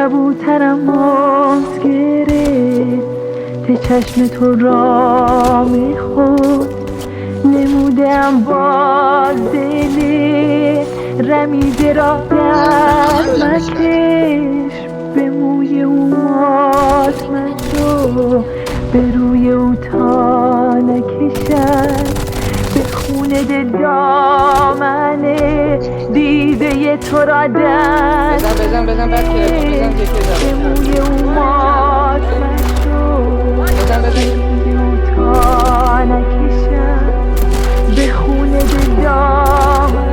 کبوترم ماز گرفت ته چشم تو را میخورد نمودم باز دل رمیده را دست مکش به موی او مات مشو به روی او تا نکشد به خونه دل دامنه دیده تو را دست بزن بعد که بزن به موی او مات مشو به روی او تا نکشد به خونه دل دامنه